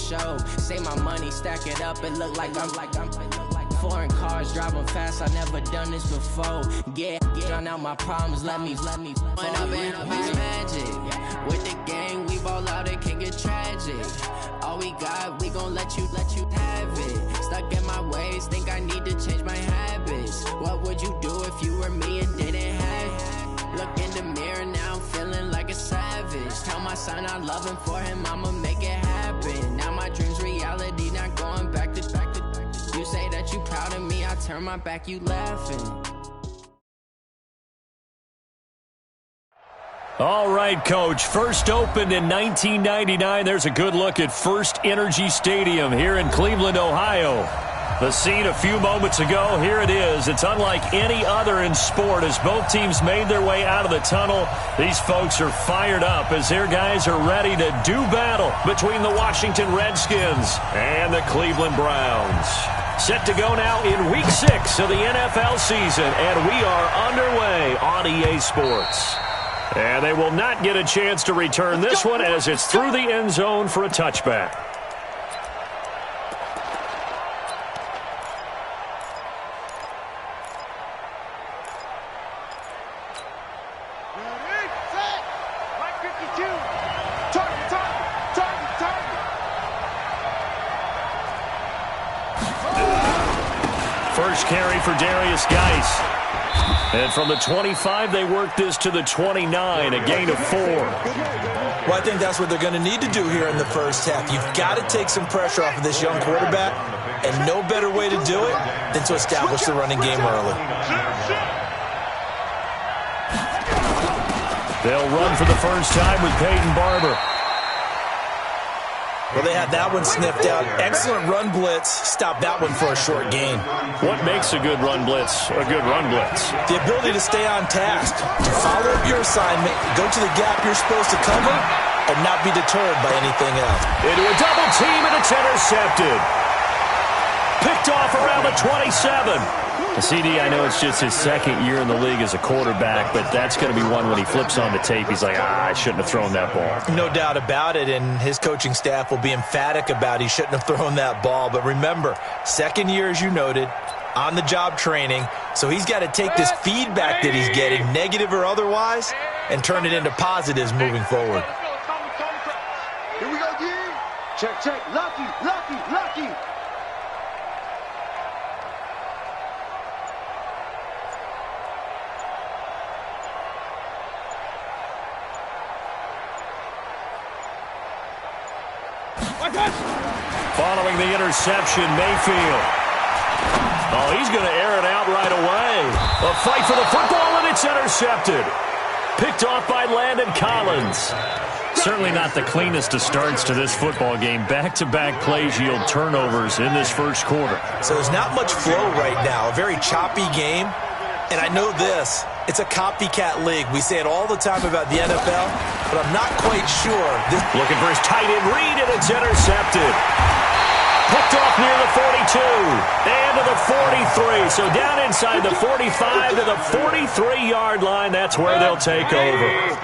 show. Say my money, stack it up, it look like I'm foreign cars, driving fast, I never done this before. Get drown out my problems, let me when I've been magic. With the gang, we ball out, it can get tragic. All we got, we gon' let you have it. Stuck in my ways, think I need to change my habits. What would you do if you were me and didn't have it? Look in the mirror, now I'm feeling like a savage. Tell my son I love him, for him I'ma make it happen. Now my dream's reality, not going back to. You say that you proud of me, I turn my back, you laughing. All right, Coach. First opened in 1999. There's a good look at First Energy Stadium here in Cleveland, Ohio. The scene a few moments ago, here it is. It's unlike any other in sport as both teams made their way out of the tunnel. These folks are fired up as their guys are ready to do battle between the Washington Redskins and the Cleveland Browns. Set to go now in Week 6 of the NFL season, and we are underway on EA Sports. And they will not get a chance to return this one as it's through the end zone for a touchback. First carry for Darius Geis. And from the 25, they work this to the 29, a gain of 4. Well, I think that's what they're going to need to do here in the first half. You've got to take some pressure off of this young quarterback, and no better way to do it than to establish the running game early. They'll run for the first time with Peyton Barber. Well, they had that one sniffed out. Excellent run blitz. Stop that one for a short gain. What makes a good run blitz a good run blitz? The ability to stay on task, to follow up your assignment, go to the gap you're supposed to cover, and not be deterred by anything else. Into a double team, and it's intercepted. Picked off around the 27. CD, I know it's just his second year in the league as a quarterback, but that's going to be one when he flips on the tape. He's like, I shouldn't have thrown that ball. No doubt about it, and his coaching staff will be emphatic about he shouldn't have thrown that ball. But remember, second year, as you noted, on-the-job training, so he's got to take this feedback that he's getting, negative or otherwise, and turn it into positives moving forward. Here we go, G. Check, check. Lucky, lucky, lucky. Following the interception, Mayfield. Oh, he's going to air it out right away. A fight for the football, and it's intercepted. Picked off by Landon Collins. Certainly not the cleanest of starts to this football game. Back-to-back plays yield turnovers in this first quarter. So there's not much flow right now. A very choppy game. And I know this. It's a copycat league. We say it all the time about the NFL, but I'm not quite sure. Looking for his tight end read, and it's intercepted. Picked off near the 42 and to the 43. So down inside the 45 to the 43-yard line. That's where they'll take over.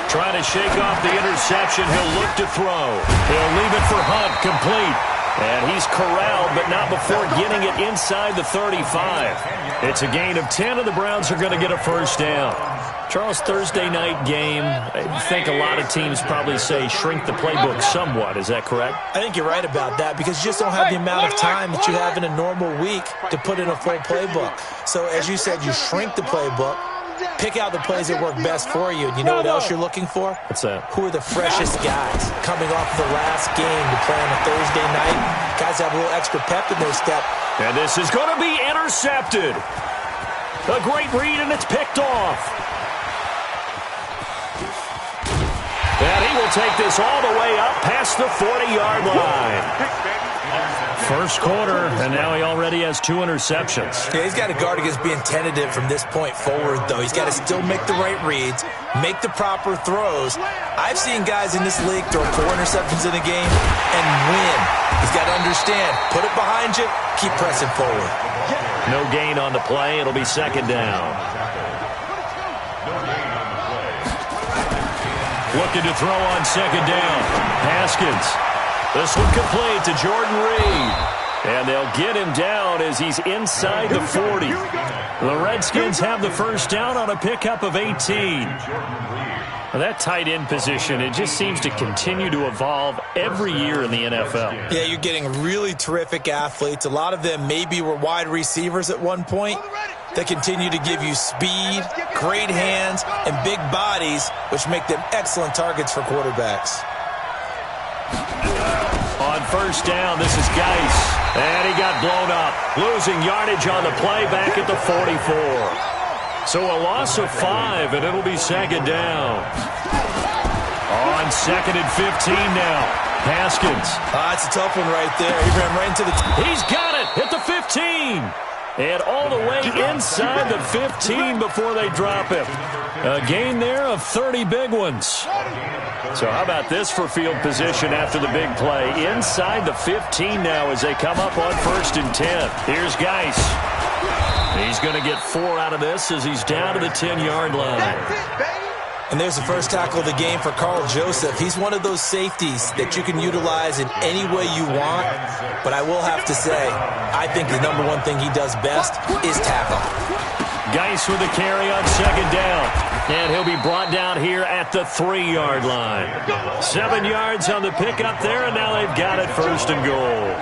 Trying to shake off the interception. He'll look to throw. He'll leave it for Hunt, complete. And he's corralled, but not before getting it inside the 35. It's a gain of 10, and the Browns are going to get a first down. Charles, Thursday night game, I think a lot of teams probably say shrink the playbook somewhat. Is that correct? I think you're right about that because you just don't have the amount of time that you have in a normal week to put in a full playbook. So as you said, you shrink the playbook. Pick out the plays that work best for you. And you know what else you're looking for? What's that? Who are the freshest guys coming off the last game to play on a Thursday night? Guys have a little extra pep in their step. And this is going to be intercepted. A great read, and it's picked off. And he will take this all the way up past the 40-yard line. First quarter, and now he already has 2 interceptions. Yeah, he's got to guard against being tentative from this point forward, though. He's got to still make the right reads, make the proper throws. I've seen guys in this league throw 4 interceptions in a game and win. He's got to understand, put it behind you, keep pressing forward. No gain on the play. It'll be second down. Looking to throw on second down. Haskins. This one complete to Jordan Reed. And they'll get him down as he's inside the 40. The Redskins have the first down on a pickup of 18. Well, that tight end position, it just seems to continue to evolve every year in the NFL. Yeah, you're getting really terrific athletes. A lot of them maybe were wide receivers at one point. They continue to give you speed, great hands, and big bodies, which make them excellent targets for quarterbacks. On first down, this is Geis. And he got blown up. Losing yardage on the play back at the 44. So a loss of 5, and it'll be second down. On second and 15 now. Haskins. It's a tough one right there. He ran right into the... He's got it at the 15. And all the way inside the 15 before they drop him. A gain there of 30 big ones. So how about this for field position after the big play? Inside the 15 now as they come up on first and 10. Here's Geis. He's going to get 4 out of this as he's down to the 10-yard line. And there's the first tackle of the game for Carl Joseph. He's one of those safeties that you can utilize in any way you want. But I will have to say, I think the number one thing he does best is tackle. Geis with a carry on second down. And he'll be brought down here at the 3-yard line. 7 yards on the pickup there, and now they've got it first and goal.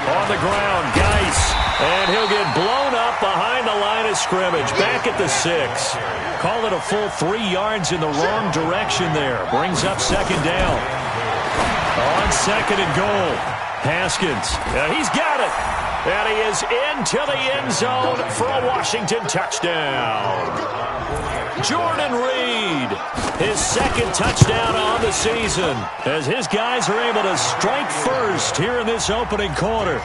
On the ground, Geis. And he'll get blown up behind the line of scrimmage. Back at the 6. Call it a full 3 yards in the wrong direction there. Brings up second down. On second and goal. Haskins. He's got it. And he is into the end zone for a Washington touchdown. Jordan Reed, his second touchdown on the season, as his guys are able to strike first here in this opening quarter.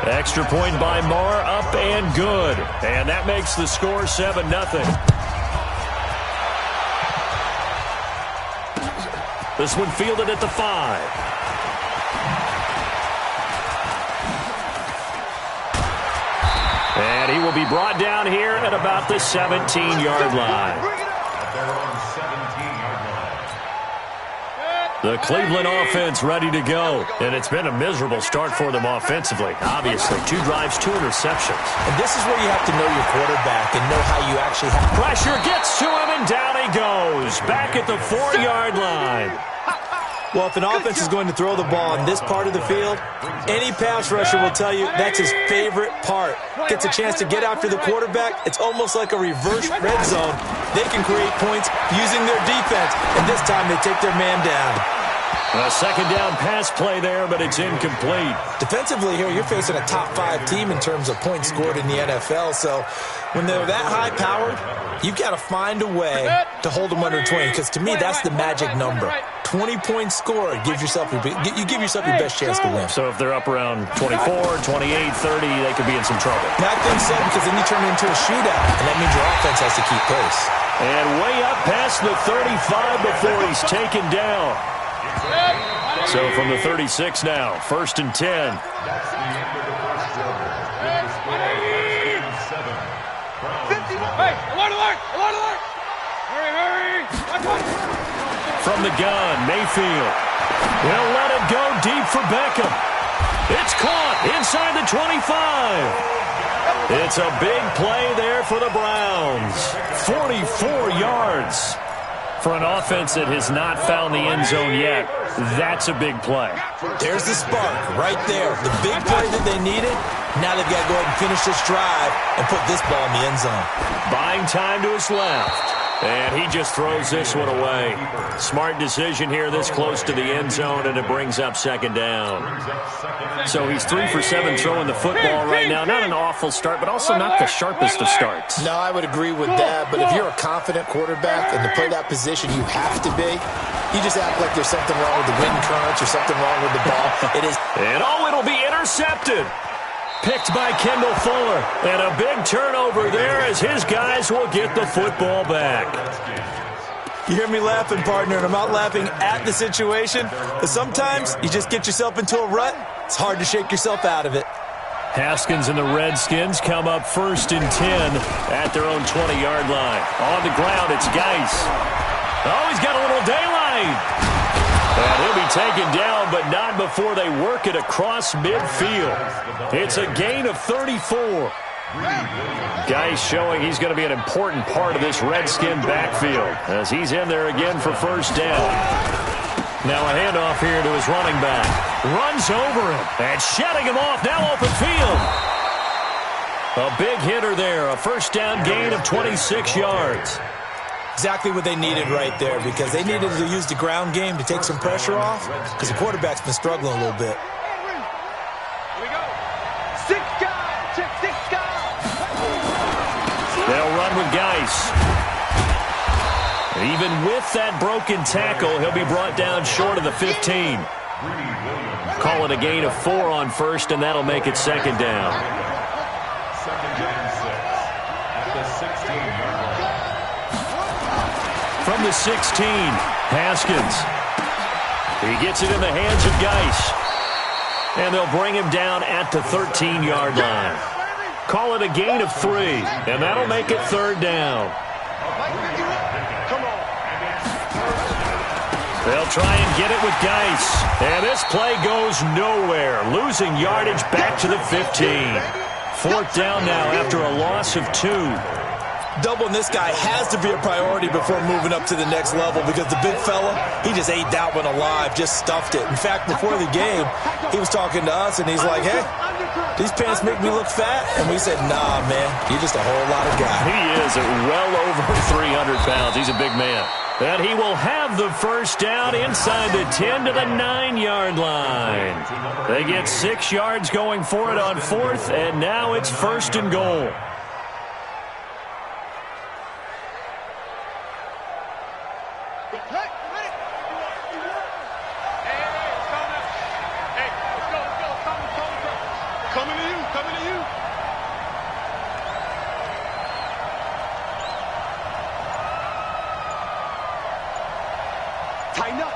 Extra point by Marr, up and good. And that makes the score 7-0. This one fielded at the 5. And he will be brought down here at about the 17-yard line. The Cleveland offense ready to go. And it's been a miserable start for them offensively. Obviously, 2 drives, 2 interceptions. And this is where you have to know your quarterback and know how you actually have... Pressure gets to him, and down he goes. Back at the 4-yard line. Well, if an offense is going to throw the ball in this part of the field, any pass rusher will tell you that's his favorite part. Gets a chance to get after the quarterback. It's almost like a reverse red zone. They can create points using their defense, and this time they take their man down. A second down pass play there, but it's incomplete. Defensively here, you're facing a top 5 team in terms of points scored in the NFL, so when they're that high-powered, you've got to find a way to hold them under 20, because to me, that's the magic number. 20 points scored, you give yourself your best chance to win. So if they're up around 24, 28, 30, they could be in some trouble. I think so, because then you turn it into a shootout, and that means your offense has to keep pace. And way up past the 35 before he's taken down. So from the 36 now, first and 10. Hey, alert, alert, alert, alert! Hurry, hurry! From the gun, Mayfield. He'll let it go deep for Beckham. It's caught inside the 25. It's a big play there for the Browns. 44 yards. For an offense that has not found the end zone yet, that's a big play. There's the spark right there. The big play that they needed. Now they've got to go ahead and finish this drive and put this ball in the end zone. Buying time to his left. And he just throws this one away. Smart decision here this close to the end zone, and it brings up second down. So he's 3 for 7 throwing the football right now. Not an awful start, but also not the sharpest of starts. No, I would agree with that. But if you're a confident quarterback and to play that position, you have to be. You just act like there's something wrong with the wind currents or something wrong with the ball. It is. And it'll be intercepted. Picked by Kendall Fuller. And a big turnover there as his guys will get the football back. You hear me laughing, partner, and I'm not laughing at the situation. But sometimes you just get yourself into a rut. It's hard to shake yourself out of it. Haskins and the Redskins come up 1st and 10 at their own 20-yard line. On the ground, it's Geis. Oh, he's got a little daylight. And he'll be taken down, but not before they work it across midfield. It's a gain of 34. Geis showing he's going to be an important part of this Redskin backfield as he's in there again for first down. Now a handoff here to his running back. Runs over him and shedding him off. Now open field. A big hitter there. A first down gain of 26 yards. Exactly what they needed right there because they needed to use the ground game to take some pressure off because the quarterback's been struggling a little bit. Here we go. 6 guys. Check 6 guys. They'll run with Geis. Even with that broken tackle, he'll be brought down short of the 15. Call it a gain of 4 on first, and that'll make it second down. From the 16, Haskins. He gets it in the hands of Geis. And they'll bring him down at the 13-yard line. Call it a gain of 3, and that'll make it third down. They'll try and get it with Geis. And this play goes nowhere. Losing yardage back to the 15. 4th down now after a loss of 2. Doubling this guy has to be a priority before moving up to the next level because the big fella, he just ate that one alive, just stuffed it. In fact, before the game, he was talking to us, and he's like, hey, these pants make me look fat. And we said, nah, man, you're just a whole lot of guy. He is at well over 300 pounds. He's a big man. And he will have the first down inside the 10 to the 9-yard line. They get 6 yards going for it on 4th, and now it's 1st and goal.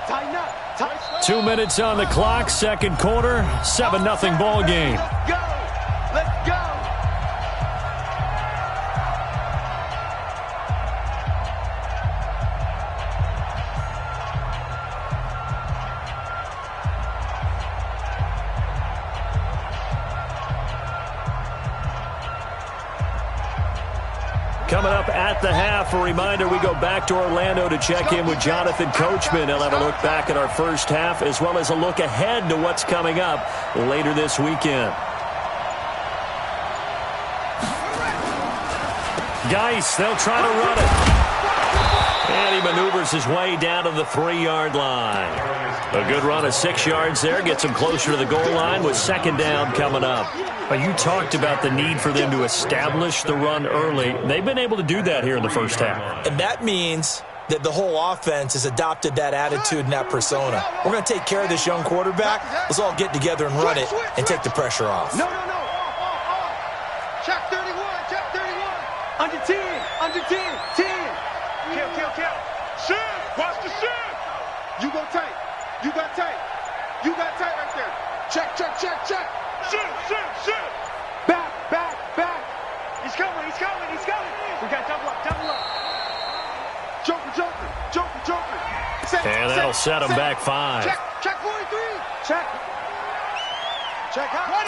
Tighten up. 2 minutes on the clock, second quarter, 7-0 ball game. Let's go. Coming up at the half, a reminder, we go back to Orlando to check in with Jonathan Coachman. He'll have a look back at our first half as well as a look ahead to what's coming up later this weekend. Geis, they'll try to run it. And he maneuvers his way down to the 3-yard line. A good run of 6 yards there, gets him closer to the goal line with second down coming up. You talked about the need for them to establish the run early. They've been able to do that here in the first half. And that means that the whole offense has adopted that attitude and that persona. We're going to take care of this young quarterback. Let's all get together and run it and take the pressure off. No. Check 31. Under 10. 10. Kill. Shit. Watch the shit. You got tight right there. Check. Shit. Back. He's coming. We got double up. Joker. And that'll set him back 5. Check 43. Check.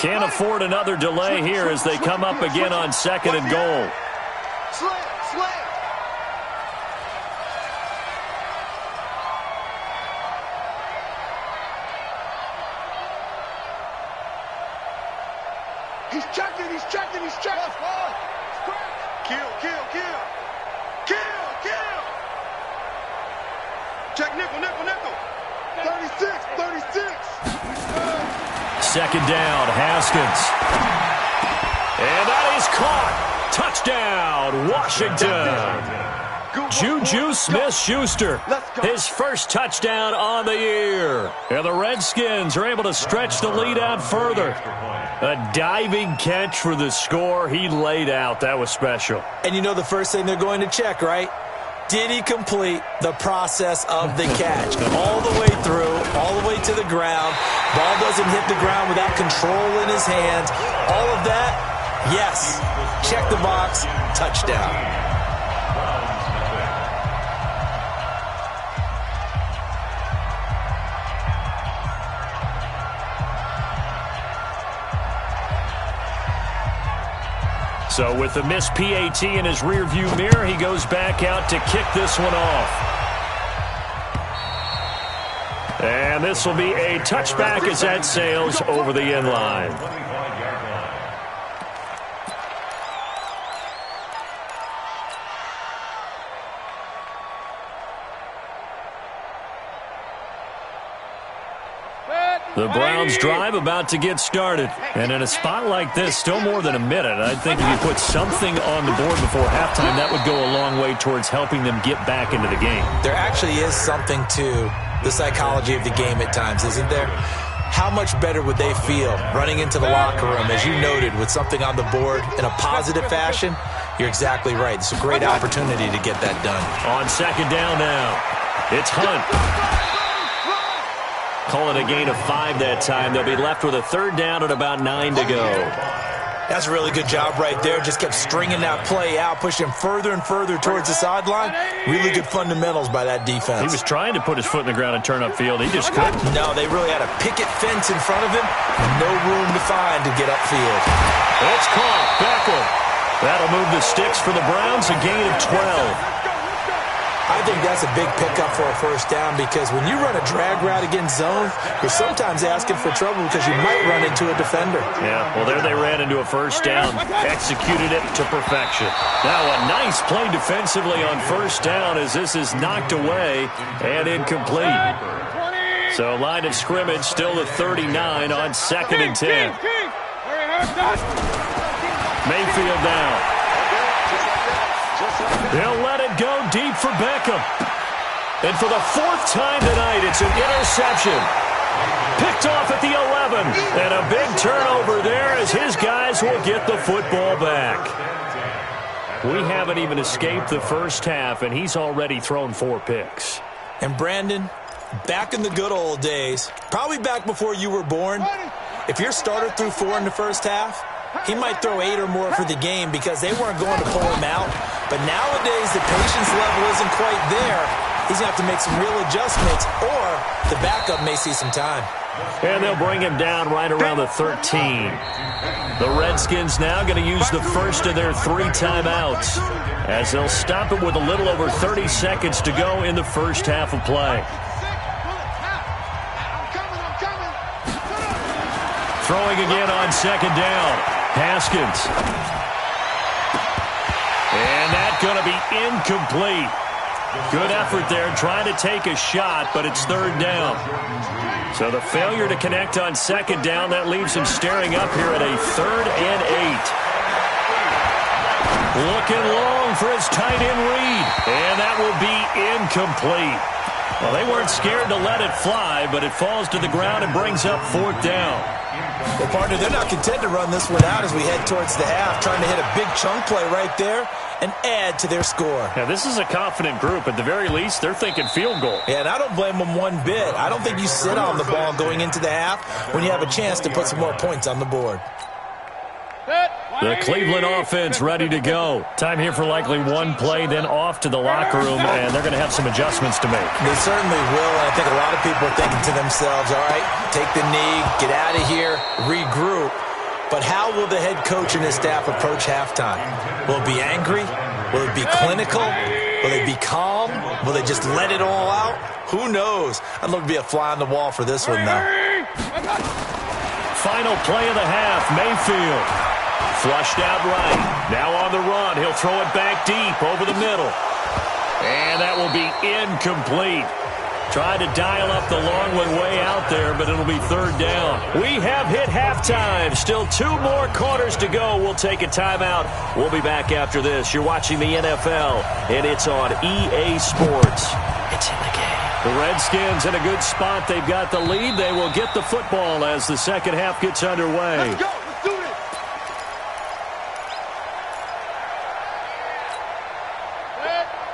Can't afford another delay here as they come up again on second and goal. Slay. He's checking. Kill. Check nickel, nickel, nickel. 36, 36. Second down, Haskins. And that is caught. Touchdown, Washington. Juju Smith-Schuster, his first touchdown on the year. And the Redskins are able to stretch the lead out further. A diving catch for the score. He laid out. That was special. And you know the first thing they're going to check, right? Did he complete the process of the catch? All the way through, all the way to the ground. Ball doesn't hit the ground without control in his hands. All of that, yes. Check the box, touchdown. So with the missed PAT in his rearview mirror, he goes back out to kick this one off. And this will be a touchback as that sails over the end line. The Browns drive about to get started. And in a spot like this, still more than a minute, I think if you put something on the board before halftime, that would go a long way towards helping them get back into the game. There actually is something to the psychology of the game at times, isn't there? How much better would they feel running into the locker room, as you noted, with something on the board in a positive fashion? You're exactly right. It's a great opportunity to get that done. On second down now, it's Hunt. Call it a gain of 5 that time. They'll be left with a third down and about 9 to go. That's a really good job right there. Just kept stringing that play out, pushing him further and further towards the sideline. Really good fundamentals by that defense. He was trying to put his foot in the ground and turn upfield. He just couldn't. No, they really had a picket fence in front of him and no room to find to get upfield. It's caught. Beckham. That'll move the sticks for the Browns, a gain of 12. I think that's a big pickup for a first down because when you run a drag route against zone, you're sometimes asking for trouble because you might run into a defender. Yeah, well, there they ran into a first down, executed it to perfection. Now a nice play defensively on first down as this is knocked away and incomplete. So line of scrimmage still the 39 on 2nd and 10. Mayfield now. They'll let it go deep for Beckham. And for the 4th time tonight, it's an interception. Picked off at the 11. And a big turnover there as his guys will get the football back. We haven't even escaped the first half, and he's already thrown 4 picks. And Brandon, back in the good old days, probably back before you were born, if your starter threw 4 in the first half, he might throw 8 or more for the game because they weren't going to pull him out. But nowadays, the patience level isn't quite there. He's going to have to make some real adjustments, or the backup may see some time. And they'll bring him down right around the 13. The Redskins now going to use the first of their 3 timeouts as they'll stop it with a little over 30 seconds to go in the first half of play. Throwing again on second down. Haskins. And that's going to be incomplete. Good effort there trying to take a shot, but it's 3rd down. So the failure to connect on 2nd down, that leaves him staring up here at a 3rd and 8. Looking long for his tight end read. And that will be incomplete. Well, they weren't scared to let it fly, but it falls to the ground and brings up 4th down. Well, partner, they're not content to run this one out as we head towards the half, trying to hit a big chunk play right there and add to their score. Now, this is a confident group. At the very least, they're thinking field goal. Yeah, and I don't blame them one bit. I don't think you sit on the ball going into the half when you have a chance to put some more points on the board. The Cleveland offense ready to go. Time here for likely 1 play, then off to the locker room, and they're going to have some adjustments to make. They certainly will, and I think a lot of people are thinking to themselves, all right, take the knee, get out of here, regroup. But how will the head coach and his staff approach halftime? Will it be angry? Will it be clinical? Will they be calm? Will they just let it all out? Who knows? I'd love to be a fly on the wall for this one, though. Final play of the half, Mayfield. Flushed out right. Now on the run. He'll throw it back deep over the middle. And that will be incomplete. Tried to dial up the long one way out there, but it'll be third down. We have hit halftime. Still 2 more quarters to go. We'll take a timeout. We'll be back after this. You're watching the NFL, and it's on EA Sports. It's in the game. The Redskins in a good spot. They've got the lead. They will get the football as the second half gets underway. Let's go. Let's do this.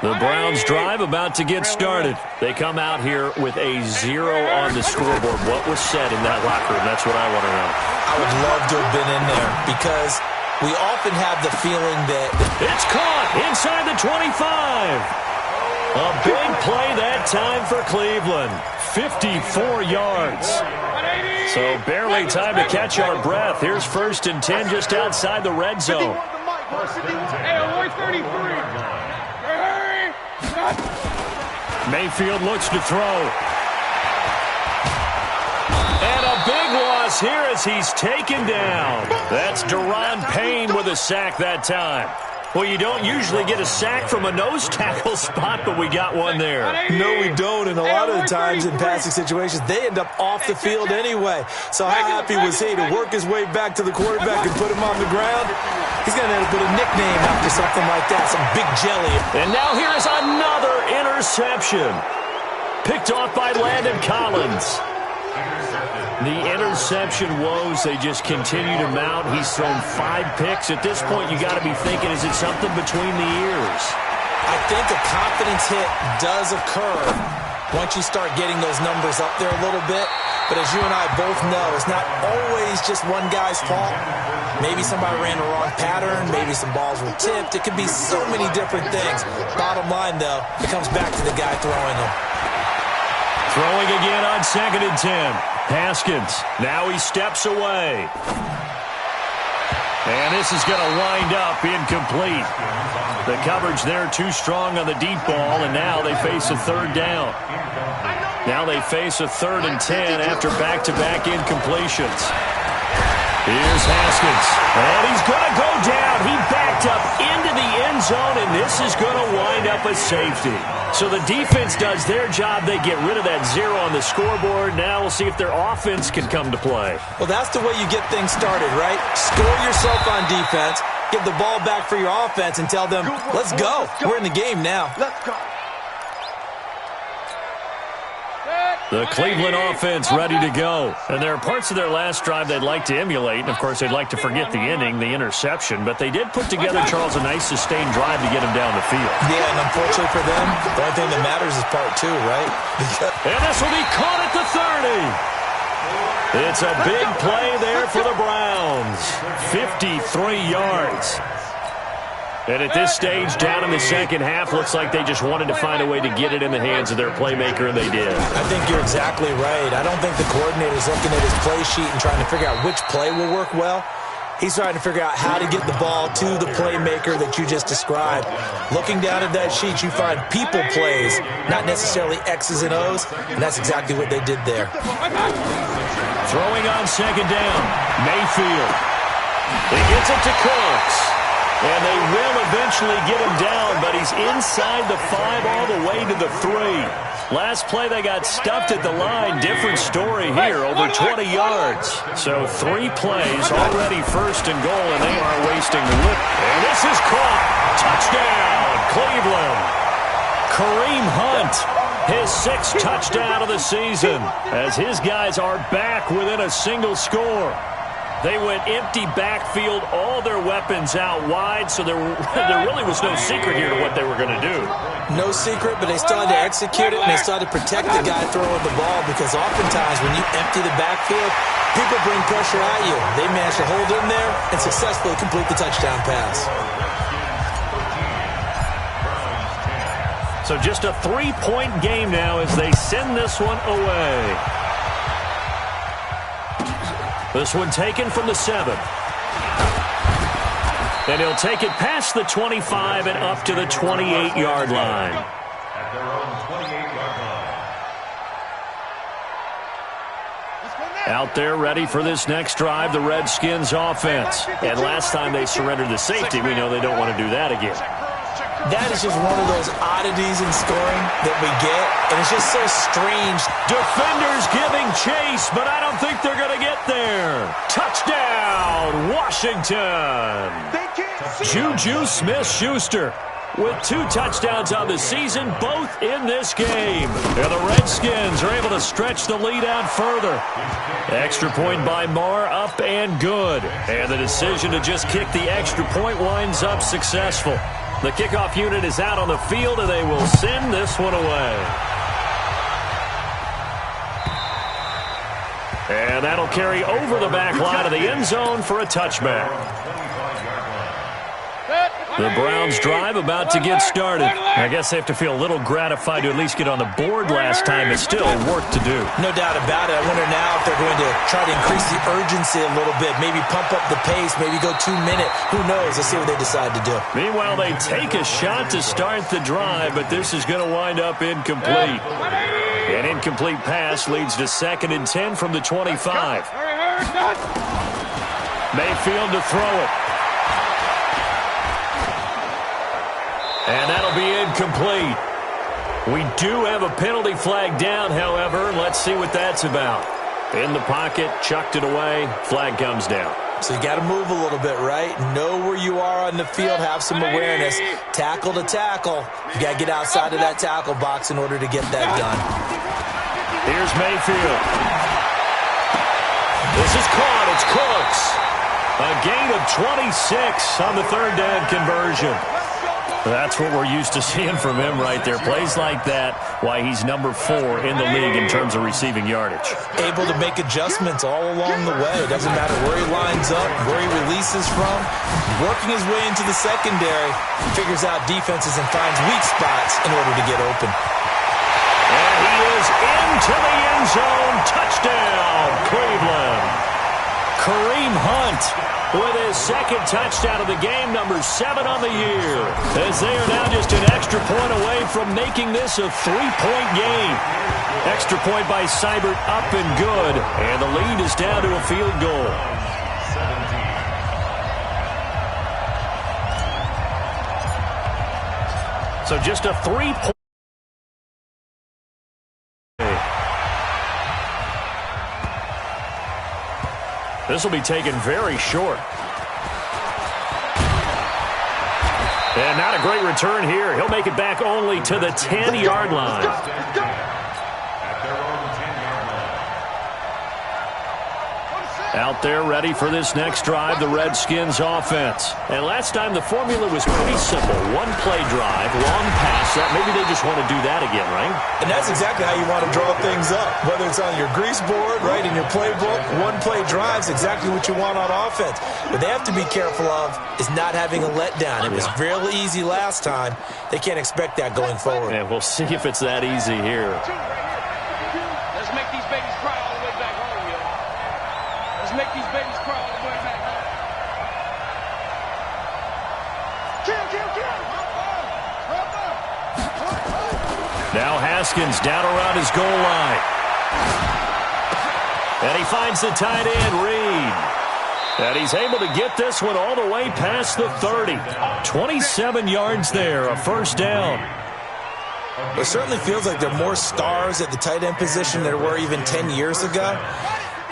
The Browns drive about to get started. They come out here with a 0 on the scoreboard. What was said in that locker room? That's what I want to know. I would love to have been in there because we often have the feeling that it's caught inside the 25. A big play that time for Cleveland. 54 yards. So barely time to catch our breath. Here's 1st and 10 just outside the red zone. Mayfield looks to throw. And a big loss here as he's taken down. That's Daron Payne with a sack that time. Well, you don't usually get a sack from a nose tackle spot, but we got one there. No, we don't. And a lot of the times in passing situations, they end up off the field anyway. So how happy was he to work his way back to the quarterback and put him on the ground? He's going to end up with a nickname after something like that, some big jelly. And now here is another interception. Picked off by Landon Collins. The interception woes, they just continue to mount. He's thrown 5 picks. At this point, you got to be thinking, is it something between the ears? I think a confidence hit does occur once you start getting those numbers up there a little bit. But as you and I both know, it's not always just one guy's fault. Maybe somebody ran the wrong pattern. Maybe some balls were tipped. It could be so many different things. Bottom line, though, it comes back to the guy throwing them. Throwing again on 2nd and 10. Haskins, now he steps away. And this is going to wind up incomplete. The coverage there too strong on the deep ball, and now they face a 3rd down. Now they face a 3rd and 10 after back-to-back incompletions. Here's Haskins, and he's going to go down. He backed up into the end zone, and this is going to wind up a safety. So the defense does their job. They get rid of that 0 on the scoreboard. Now we'll see if their offense can come to play. Well, that's the way you get things started, right? Score yourself on defense, give the ball back for your offense, and tell them, let's go. We're in the game now. Let's go. The Cleveland offense ready to go. And there are parts of their last drive they'd like to emulate. And, of course, they'd like to forget the inning, the interception. But they did put together, Charles, a nice sustained drive to get him down the field. Yeah, and unfortunately for them, the only thing that matters is part 2, right? And this will be caught at the 30. It's a big play there for the Browns. 53 yards. And at this stage, down in the second half, looks like they just wanted to find a way to get it in the hands of their playmaker, and they did. I think you're exactly right. I don't think the coordinator's looking at his play sheet and trying to figure out which play will work well. He's trying to figure out how to get the ball to the playmaker that you just described. Looking down at that sheet, you find people plays, not necessarily X's and O's, and that's exactly what they did there. Throwing on 2nd down, Mayfield. He gets it to Cooks. And they will eventually get him down, but he's inside the 5 all the way to the 3. Last play, they got stuffed at the line. Different story here, over 20 yards. So 3 plays, already 1st and goal, and they are wasting the whip. And this is caught. Touchdown, Cleveland. Kareem Hunt, his 6th touchdown of the season, as his guys are back within a single score. They went empty backfield, all their weapons out wide, so there really was no secret here to what they were going to do. No secret, but they still had to execute it, and they still had to protect the guy throwing the ball, because oftentimes when you empty the backfield, people bring pressure at you. They managed to hold in there and successfully complete the touchdown pass. So just a 3-point game now as they send this one away. This one taken from the 7. And he'll take it past the 25 and up to the 28-yard line. Out there ready for this next drive, the Redskins offense. And last time they surrendered the safety, we know they don't want to do that again. That is just one of those oddities in scoring that we get, and it's just so strange. Defenders giving chase, but I don't think they're going to get there. Touchdown, Washington. Juju Smith-Schuster with 2 touchdowns on the season, both in this game. And the Redskins are able to stretch the lead out further. Extra point by Marr, up and good. And the decision to just kick the extra point winds up successful. The kickoff unit is out on the field, and they will send this one away. And that'll carry over the back line of the end zone for a touchback. The Browns drive about to get started. I guess they have to feel a little gratified to at least get on the board last time, but still work to do. No doubt about it. I wonder now if they're going to try to increase the urgency a little bit, maybe pump up the pace, maybe go 2 minute. Who knows? Let's see what they decide to do. Meanwhile, they take a shot to start the drive, but this is going to wind up incomplete. An incomplete pass leads to 2nd and 10 from the 25. Mayfield to throw it. And that'll be incomplete. We do have a penalty flag down, however. Let's see what that's about. In the pocket, chucked it away, flag comes down. So you got to move a little bit, right? Know where you are on the field, have some awareness. Tackle to tackle. You got to get outside of that tackle box in order to get that done. Here's Mayfield. This is caught. It's Cooks. A gain of 26 on the 3rd down conversion. That's what we're used to seeing from him right there. Plays like that, why he's number 4 in the league in terms of receiving yardage. Able to make adjustments all along the way. It doesn't matter where he lines up, where he releases from. Working his way into the secondary, figures out defenses and finds weak spots in order to get open. And he is into the end zone. Touchdown, Cleveland. Kareem Hunt with his 2nd touchdown of the game, number 7 on the year. As they are now just an extra point away from making this a 3-point game. Extra point by Seibert, up and good. And the lead is down to a field goal. So just a 3-point. This will be taken very short. And not a great return here. He'll make it back only to the 10-yard line. Out there ready for this next drive, the Redskins offense. And last time the formula was pretty simple. 1-play drive, long pass. Maybe they just want to do that again, right? And that's exactly how you want to draw things up. Whether it's on your grease board, right, in your playbook, 1-play drive's exactly what you want on offense. What they have to be careful of is not having a letdown. It was fairly easy last time. They can't expect that going forward. And we'll see if it's that easy here. Let's make these babies cry all the way back home, yo. Let's make these babies cry all the way back home. Now Haskins down around his goal line. And he finds the tight end, Reed. And he's able to get this one all the way past the 30. 27 yards there, a 1st down. It certainly feels like there are more stars at the tight end position than there were even 10 years ago.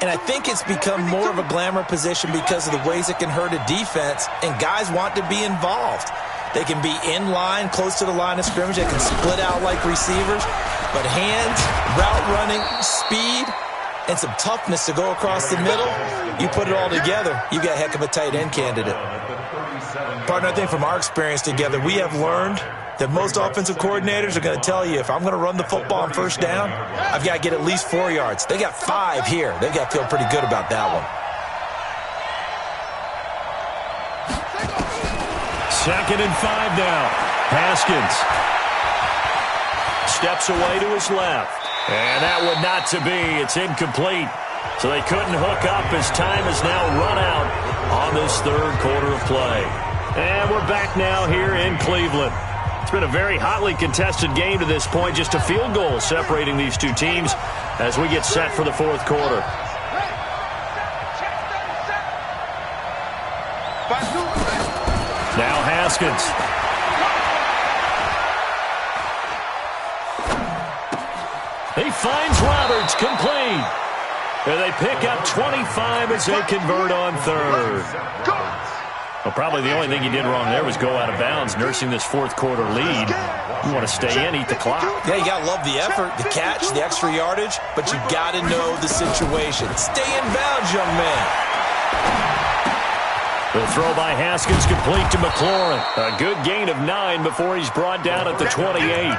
And I think it's become more of a glamour position because of the ways it can hurt a defense, and guys want to be involved. They can be in line, close to the line of scrimmage. They can split out like receivers. But hands, route running, speed, and some toughness to go across the middle, you put it all together, you got a heck of a tight end candidate. Partner, I think from our experience together, we have learned that most offensive coordinators are going to tell you, if I'm going to run the football on 1st down, I've got to get at least 4 yards. They got 5 here. They've got to feel pretty good about that one. 2nd and 5 now. Haskins steps away to his left. And that one not to be. It's incomplete. So they couldn't hook up as time has now run out on this 3rd quarter of play. And we're back now here in Cleveland. It's been a very hotly contested game to this point. Just a field goal separating these two teams as we get set for the 4th quarter. Now Haskins. He finds Roberts, complete. And they pick up 25 as they convert on third. Well, probably the only thing he did wrong there was go out of bounds, nursing this fourth quarter lead. You want to stay in, eat the clock. Yeah, you got to love the effort, the catch, the extra yardage, but you got to know the situation. Stay in bounds, young man. The throw by Haskins complete to McLaurin. A good gain of 9 before he's brought down at the 28.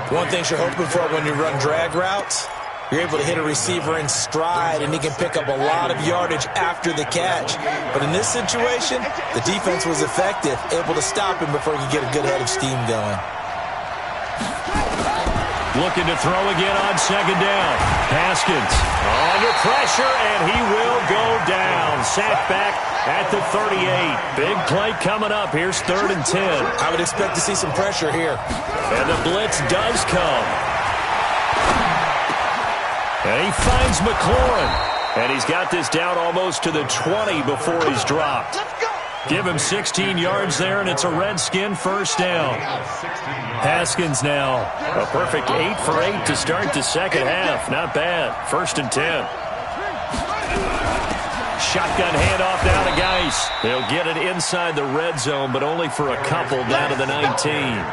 One thing you're hoping for when you run drag routes, you're able to hit a receiver in stride, and he can pick up a lot of yardage after the catch. But in this situation, the defense was effective, able to stop him before he could get a good head of steam going. Looking to throw again on second down. Haskins under pressure, and he will go down. Sacked back at the 38. Big play coming up. Here's 3rd and 10. I would expect to see some pressure here. And the blitz does come. And he finds McLaurin. And he's got this down almost to the 20 before he's dropped. Give him 16 yards there, and it's a Redskin first down. Haskins now a perfect 8 for 8 to start the second half. Not bad. 1st and 10. Shotgun handoff now to Geis. They'll get it inside the red zone, but only for a couple down to the 19.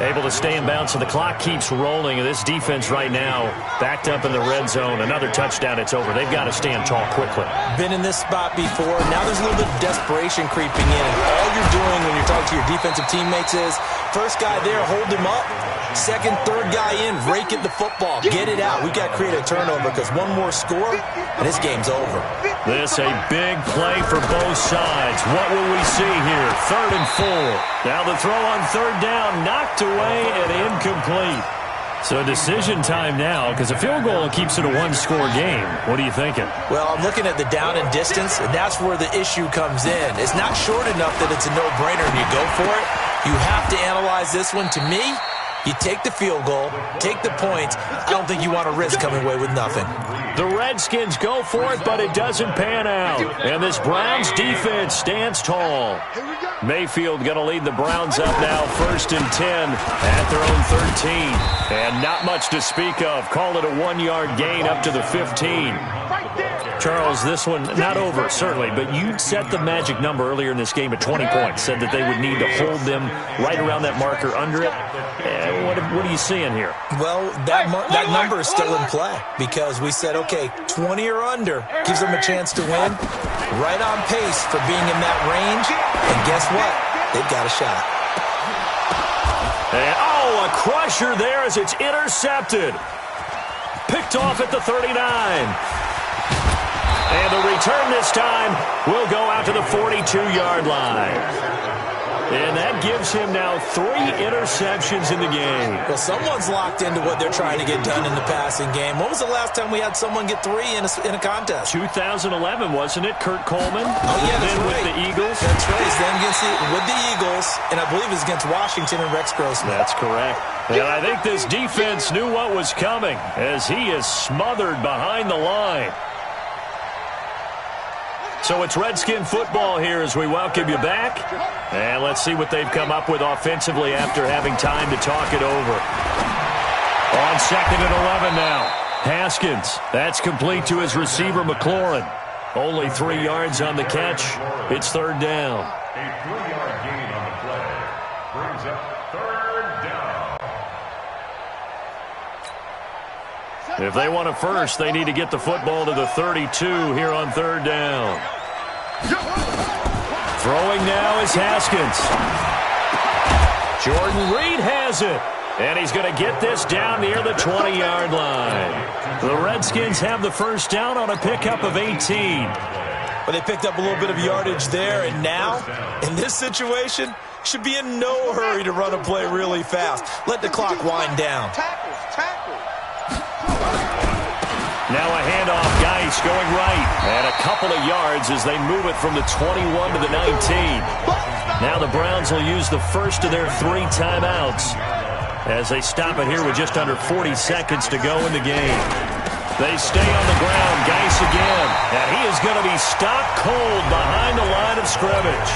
Able to stay in bounds, so the clock keeps rolling. And this defense right now backed up in the red zone. Another touchdown, it's over. They've got to stand tall quickly. Been in this spot before. Now there's a little bit of desperation creeping in. And all you're doing when you're talking to your defensive teammates is, first guy there, hold him up. Second, third guy in, rake at the football. Get it out. We've got to create a turnover because one more score, and this game's over. This a big play for both sides. What will we see here? 3rd and 4. Now the throw on 3rd down, knocked away and incomplete. So decision time now, because a field goal keeps it a one-score game. What are you thinking? Well, I'm looking at the down and distance, and that's where the issue comes in. It's not short enough that it's a no-brainer and you go for it. You have to analyze this one. To me, you take the field goal, take the points. I don't think you want to risk coming away with nothing. The Redskins go for it, but it doesn't pan out. And this Browns defense stands tall. Mayfield going to lead the Browns up now, 1st and 10 at their own 13. And not much to speak of. Call it a 1-yard gain up to the 15. Charles, this one not over, certainly, but you set the magic number earlier in this game at 20 points. Said that they would need to hold them right around that marker under it. What are you seeing here? Well, that number is still in play because we said, okay, 20 or under gives them a chance to win. Right on pace for being in that range. And guess what? They've got a shot. And, a crusher there as it's intercepted. Picked off at the 39. And the return this time will go out to the 42-yard line. And that gives him now 3 interceptions in the game. Well, someone's locked into what they're trying to get done in the passing game. When was the last time we had someone get 3 in a contest? 2011, wasn't it? Kurt Coleman? Oh, yeah, that's right. With the Eagles? That's right. It's then with the Eagles, and I believe it's against Washington and Rex Grossman. That's correct. And I think this defense knew what was coming as he is smothered behind the line. So it's Redskin football here as we welcome you back. And let's see what they've come up with offensively after having time to talk it over. On 2nd and 11 now. Haskins. That's complete to his receiver, McLaurin. Only 3 yards on the catch. It's 3rd down. A 3-yard gain on the play brings up 3rd down. If they want a first, they need to get the football to the 32 here on 3rd down. Throwing now is Haskins. Jordan Reed has it. And he's going to get this down near the 20-yard line. The Redskins have the first down on a pickup of 18. But they picked up a little bit of yardage there, and now, in this situation, should be in no hurry to run a play really fast. Let the clock wind down. Now a handoff, Geis going right. And a couple of yards as they move it from the 21 to the 19. Now the Browns will use the first of their 3 timeouts as they stop it here with just under 40 seconds to go in the game. They stay on the ground, Geis again. And he is going to be stopped cold behind the line of scrimmage.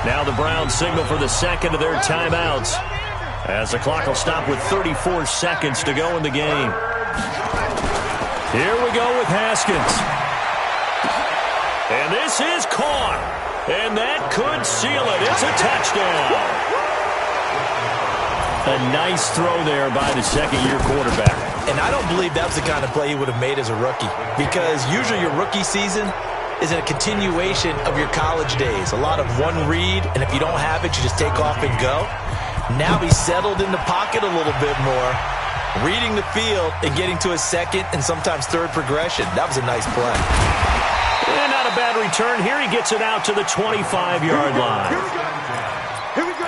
Now the Browns signal for the second of their timeouts as the clock will stop with 34 seconds to go in the game. Here we go with Haskins. And this is caught. And that could seal it. It's a touchdown. A nice throw there by the second-year quarterback. And I don't believe that was the kind of play he would have made as a rookie, because usually your rookie season is a continuation of your college days. A lot of one read, and if you don't have it, you just take off and go. Now he's settled in the pocket a little bit more, reading the field and getting to his second and sometimes third progression. That was a nice play. And not a bad return. Here he gets it out to the 25-yard line. Here we go.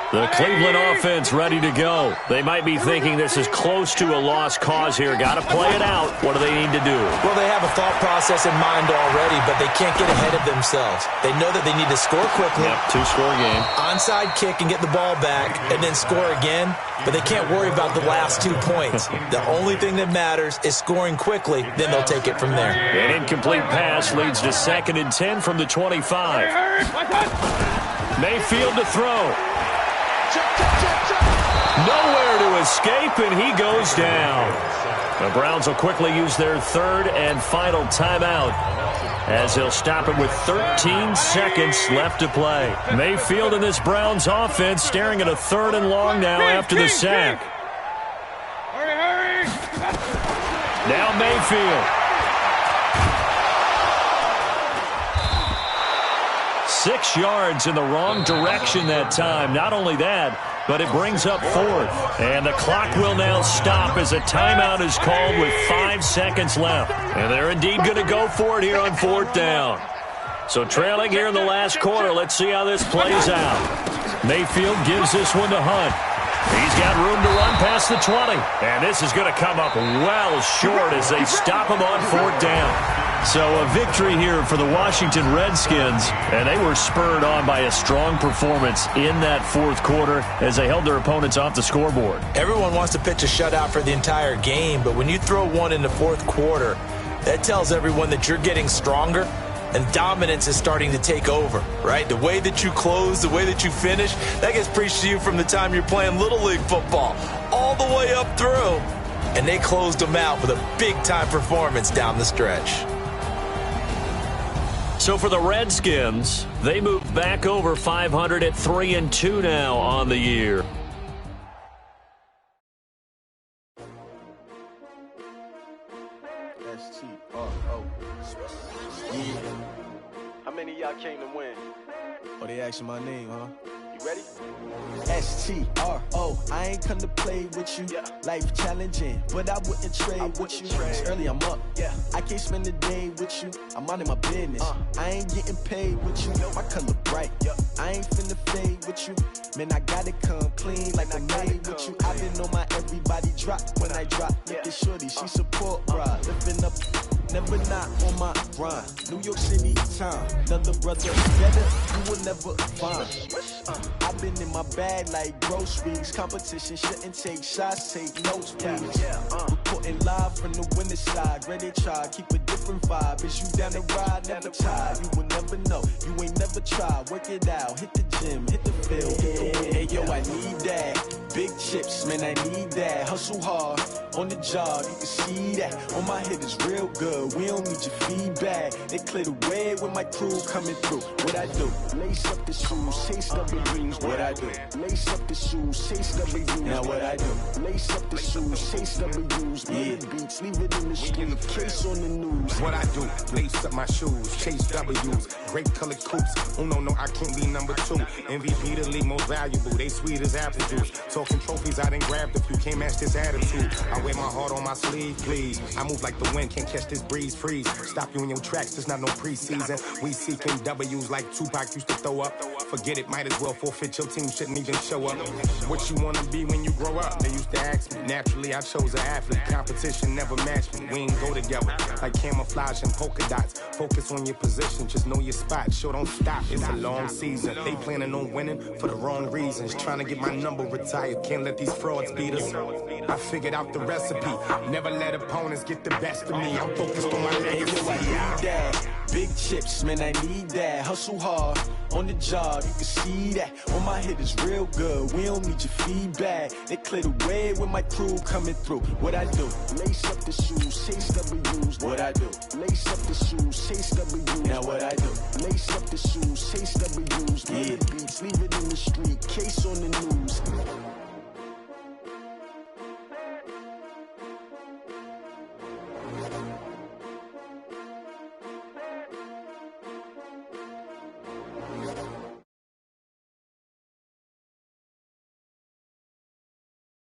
The Cleveland offense ready to go. They might be thinking this is close to a lost cause here. Got to play it out. What do they need to do? Well, they have a thought process in mind already, but they can't get ahead of themselves. They know that they need to score quickly. Yep, two-score game. Onside kick and get the ball back and then score again, but they can't worry about the last 2 points. The only thing that matters is scoring quickly, then they'll take it from there. An incomplete pass leads to 2nd and 10 from the 25. Mayfield to throw. Nowhere to escape, and he goes down. The Browns will quickly use their third and final timeout, as he'll stop it with 13 seconds left to play. Mayfield and this Browns offense staring at a 3rd and long now after the sack. Hurry! Now Mayfield. 6 yards in the wrong direction that time. Not only that, but it brings up 4th. And the clock will now stop as a timeout is called with 5 seconds left. And they're indeed going to go for it here on 4th down. So trailing here in the last quarter, let's see how this plays out. Mayfield gives this one to Hunt. He's got room to run past the 20. And this is going to come up well short as they stop him on 4th down. So a victory here for the Washington Redskins, and they were spurred on by a strong performance in that 4th quarter as they held their opponents off the scoreboard. Everyone wants to pitch a shutout for the entire game, but when you throw one in the 4th quarter, that tells everyone that you're getting stronger and dominance is starting to take over, right? The way that you close, the way that you finish, that gets preached to you from the time you're playing Little League football all the way up through, and they closed them out with a big-time performance down the stretch. So for the Redskins, they move back over 500 at 3-2 now on the year. S-T-R-O. Yeah. How many of y'all came to win? Oh, they asking my name, huh? You ready? S-T-R-O. I ain't come to play with you. Life challenging, but I wouldn't trade with you. It's early, I'm up. I can't spend the day with you. I'm out in my business. I ain't getting paid with you. My color bright. I ain't finna fade with you. Man, I gotta come clean like I made with you. I been on my everybody drop when I drop. Look at shorty, she support, bruh. Living up, never not on my grind. New York City time. Another brother together, you will never find. I've been in my bag like groceries. Competition shouldn't take shots, take notes, please. Reporting live from the winning side. Ready to try, keep a different vibe. Is you down the ride, never tired. You will never know, you ain't never tried. Work it out, hit the gym, hit the field. Hey yo, I need that. Big chips, man, I need that. Hustle hard, on the job, you can see that. On my head is real good, we don't need your feedback. They clear the way with my crew coming through. What I do? Lace up the shoes, chase double dreams. What I do? Lace up the shoes, chase double dreams. Now what I do? Lace up the shoes, chase double dreams. Yeah, beats, leave it in the street, case on the news. What I do? Lace up my shoes, chase W's. Great colored coops. Oh no, I can't be number 2. MVP the league most valuable. They sweet as apple juice. Talking trophies, I done grabbed a few. Can't match this attitude. I wear my heart on my sleeve, please. I move like the wind, can't catch this breeze, freeze. Stop you in your tracks, there's not no preseason. We seeking W's like Tupac used to throw up. Forget it, might as well forfeit. Your team shouldn't even show up. What you wanna be when you grow up? They used to ask me. Naturally, I chose an athlete. Competition never matched me. We ain't go together like camouflage and polka dots. Focus on your position, just know your spot. Sure, don't stop. It's a long season. They planning on winning for the wrong reasons. Trying to get my number retired. Can't let these frauds beat us. I figured out the recipe. Never let opponents get the best of me. I'm focused on my legacy. Big chips, man, I need that. Hustle hard, on the job, you can see that. On my hit is real good, we don't need your feedback. They clear the way with my crew coming through. What I do? Lace up the shoes, chase W's. What I do? Lace up the shoes, chase W's. Now what I do? Lace up the shoes, chase W's. Yeah, beats, leave it in the street, case on the news.